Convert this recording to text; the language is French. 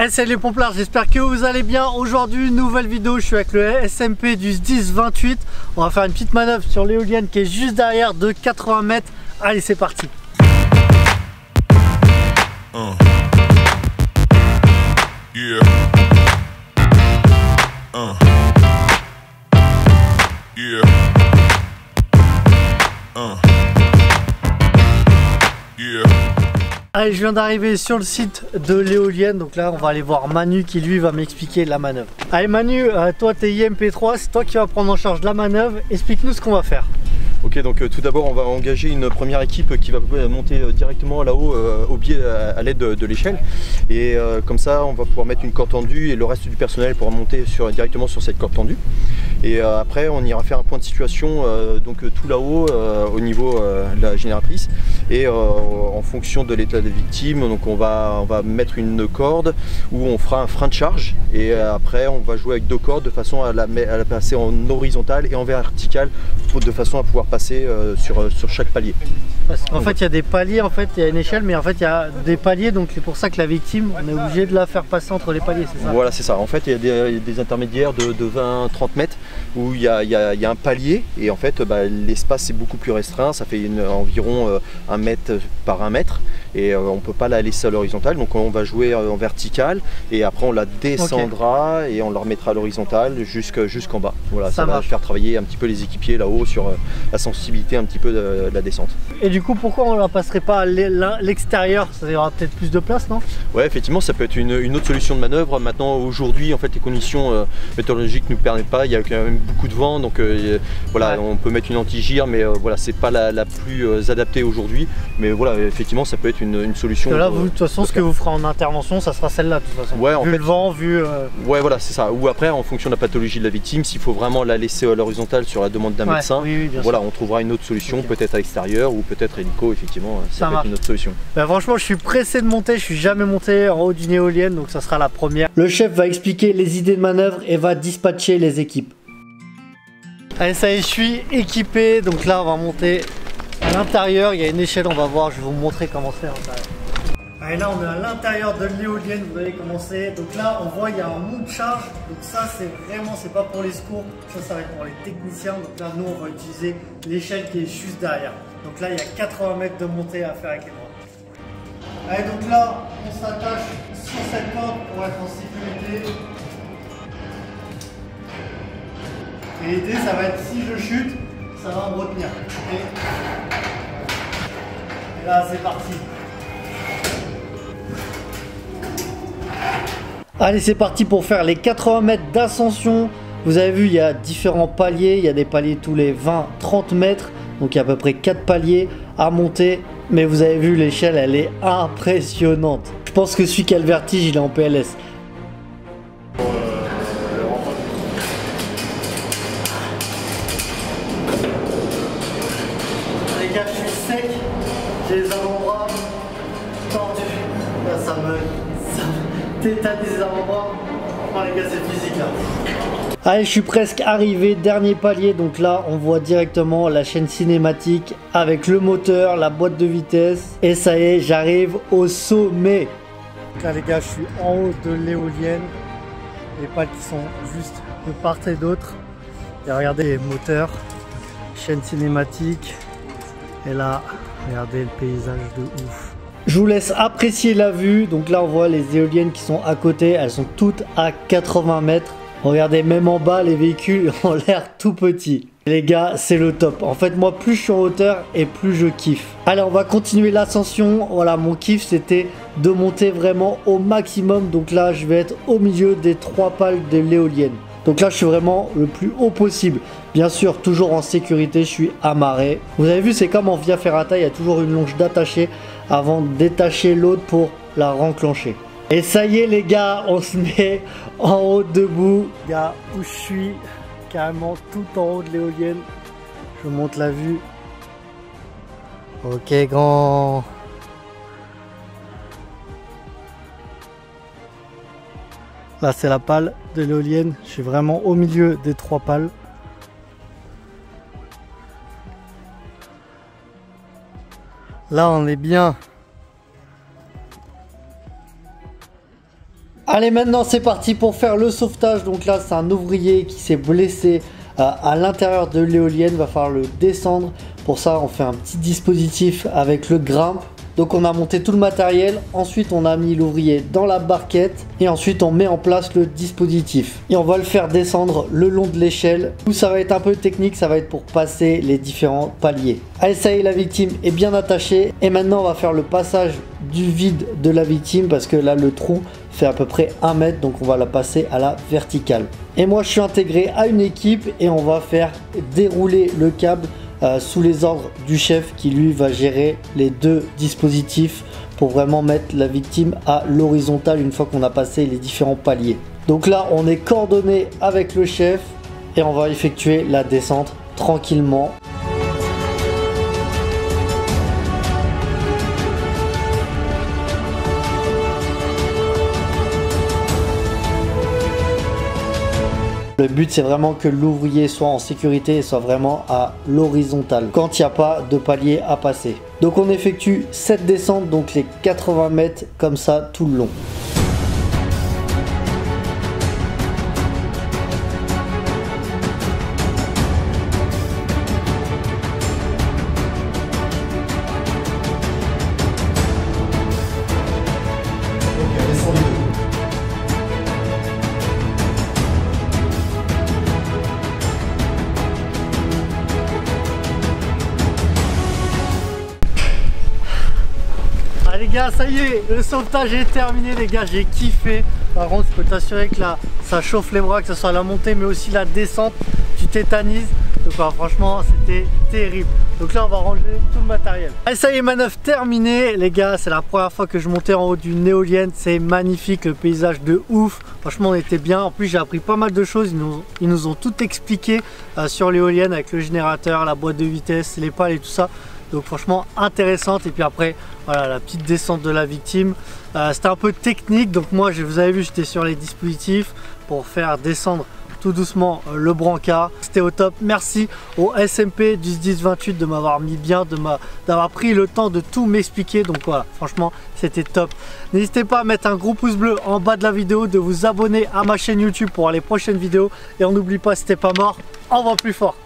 Hey, salut les pomplards, j'espère que vous allez bien. Aujourd'hui, nouvelle vidéo, je suis avec le SMP du 10-28. On va faire une petite manœuvre sur l'éolienne qui est juste derrière de 80 mètres. Allez, c'est parti. Yeah. Yeah. Yeah. Allez, je viens d'arriver sur le site de l'éolienne. Donc là, on va aller voir Manu qui lui va m'expliquer la manœuvre. Allez Manu, toi t'es IMP3, c'est toi qui vas prendre en charge la manœuvre. Explique-nous ce qu'on va faire. Ok, donc tout d'abord on va engager une première équipe qui va monter directement là-haut au biais à l'aide de l'échelle, et comme ça on va pouvoir mettre une corde tendue et le reste du personnel pourra monter directement sur cette corde tendue, et après on ira faire un point de situation donc tout là-haut au niveau de la génératrice, et en fonction de l'état des victimes, donc on va mettre une corde où on fera un frein de charge, et après on va jouer avec deux cordes de façon à la passer en horizontale et en verticale de façon à pouvoir passer sur chaque palier. Parce qu'en fait il y a des paliers, en fait il y a une échelle, mais en fait il y a des paliers, donc c'est pour ça que la victime, on est obligé de la faire passer entre les paliers, c'est ça? Voilà, c'est ça. En fait il y a des intermédiaires de 20-30 mètres où il y a un palier, et en fait l'espace est beaucoup plus restreint, ça fait environ 1 mètre par 1 mètre, et on ne peut pas la laisser à l'horizontale, donc on va jouer en verticale, et après on la descendra, et on la remettra à l'horizontale jusqu'en bas. Voilà, ça va faire travailler un petit peu les équipiers là-haut sur la sensibilité un petit peu de la descente. Et du coup, pourquoi on ne la passerait pas à l'extérieur? Ça y aura peut-être plus de place, non? Ouais, effectivement, ça peut être une autre solution de manœuvre. Maintenant, aujourd'hui, en fait, les conditions météorologiques ne nous permettent pas. Il y a quand même beaucoup de vent, donc voilà, on peut mettre une anti-gire, mais voilà, c'est pas la plus adaptée aujourd'hui. Mais voilà, effectivement, ça peut être une solution. Là, vous, de toute façon, ce que vous ferez en intervention, ça sera celle-là, de toute façon. Ouais, vu le vent, vu. Ouais, voilà, c'est ça. Ou après, en fonction de la pathologie de la victime, s'il faut vraiment la laisser à l'horizontale sur la demande d'un médecin, voilà, on trouvera une autre solution, peut-être à l'extérieur, ou peut-être hélico, effectivement, ça peut être une autre solution. Bah, franchement, je suis pressé de monter, je suis jamais monté en haut d'une éolienne, donc ça sera la première. Le chef va expliquer les idées de manœuvre et va dispatcher les équipes. Allez, ça y est, je suis équipé, donc là on va monter à l'intérieur, il y a une échelle, on va voir, je vais vous montrer comment c'est à l'intérieur. Allez, là on est à l'intérieur de l'éolienne, vous allez commencer. Donc là on voit il y a un mont de charge, donc ça c'est vraiment, c'est pas pour les secours, ça va être pour les techniciens. Donc là nous on va utiliser l'échelle qui est juste derrière. Donc là il y a 80 mètres de montée à faire avec les bras. Allez, donc là on s'attache sur cette corde pour être en sécurité. Et l'idée ça va être, si je chute, ça va me retenir. Et là c'est parti. Allez, c'est parti pour faire les 80 mètres d'ascension. Vous avez vu, il y a différents paliers. Il y a des paliers tous les 20-30 mètres. Donc il y a à peu près 4 paliers à monter. Mais vous avez vu, l'échelle, elle est impressionnante. Je pense que celui qui a le vertige, il est en PLS. Les gars, je suis sec. J'ai les avant-bras tordus. Là, ça me tétanise les avant-bras. Oh les gars, c'est physique là. Allez, je suis presque arrivé, dernier palier. Donc là, on voit directement la chaîne cinématique avec le moteur, la boîte de vitesse. Et ça y est, j'arrive au sommet. Donc là, les gars, je suis en haut de l'éolienne. Les pales qui sont juste de part et d'autre. Et regardez les moteurs, chaîne cinématique. Et là, regardez le paysage de ouf. Je vous laisse apprécier la vue. Donc là on voit les éoliennes qui sont à côté, elles sont toutes à 80 mètres. Regardez, même en bas les véhicules ont l'air tout petits. Les gars, c'est le top. En fait, moi plus je suis en hauteur et plus je kiffe. Allez, on va continuer l'ascension. Voilà, mon kiff c'était de monter vraiment au maximum. Donc là je vais être au milieu des 3 pales de l'éolienne. Donc là je suis vraiment le plus haut possible. Bien sûr, toujours en sécurité, je suis amarré. Vous avez vu, c'est comme en Via Ferrata, il y a toujours une longe d'attacher avant de détacher l'autre pour la renclencher. Et ça y est les gars, on se met en haut debout. Gars, où je suis, carrément tout en haut de l'éolienne. Je vous montre la vue. Ok grand. Là c'est la pale de l'éolienne, je suis vraiment au milieu des 3 pales. Là on est bien. Allez, maintenant c'est parti pour faire le sauvetage. Donc là c'est un ouvrier qui s'est blessé à l'intérieur de l'éolienne, va falloir le descendre. Pour ça on fait un petit dispositif avec le grimpe. Donc on a monté tout le matériel, ensuite on a mis l'ouvrier dans la barquette et ensuite on met en place le dispositif. Et on va le faire descendre le long de l'échelle. Où ça va être un peu technique, ça va être pour passer les différents paliers. Allez, ça y est, la victime est bien attachée. Et maintenant on va faire le passage du vide de la victime parce que là le trou fait à peu près 1 mètre, donc on va la passer à la verticale. Et moi je suis intégré à une équipe et on va faire dérouler le câble sous les ordres du chef qui lui va gérer les 2 dispositifs pour vraiment mettre la victime à l'horizontale une fois qu'on a passé les différents paliers. Donc là on est coordonné avec le chef et on va effectuer la descente tranquillement. Le but c'est vraiment que l'ouvrier soit en sécurité et soit vraiment à l'horizontale quand il n'y a pas de palier à passer. Donc on effectue cette descente, donc les 80 mètres comme ça tout le long. Les gars, ça y est, le sauvetage est terminé les gars, j'ai kiffé. Par contre je peux t'assurer que là ça chauffe les bras, que ce soit la montée mais aussi la descente, tu tétanises. Donc franchement c'était terrible. Donc là on va ranger tout le matériel. Allez, ça y est, manœuvre terminée les gars, c'est la première fois que je montais en haut d'une éolienne. C'est magnifique, le paysage de ouf. Franchement on était bien, en plus j'ai appris pas mal de choses. Ils nous ont tout expliqué sur l'éolienne avec le générateur, la boîte de vitesse, les pales et tout ça. Donc franchement intéressante. Et puis après voilà la petite descente de la victime, c'était un peu technique. Donc moi vous avez vu, j'étais sur les dispositifs pour faire descendre tout doucement le brancard. C'était au top. Merci au SMP du 1028 de m'avoir mis bien, d'avoir pris le temps de tout m'expliquer. Donc voilà, franchement c'était top. N'hésitez pas à mettre un gros pouce bleu en bas de la vidéo, de vous abonner à ma chaîne YouTube pour les prochaines vidéos. Et on n'oublie pas, si t'es pas mort, envoie plus fort.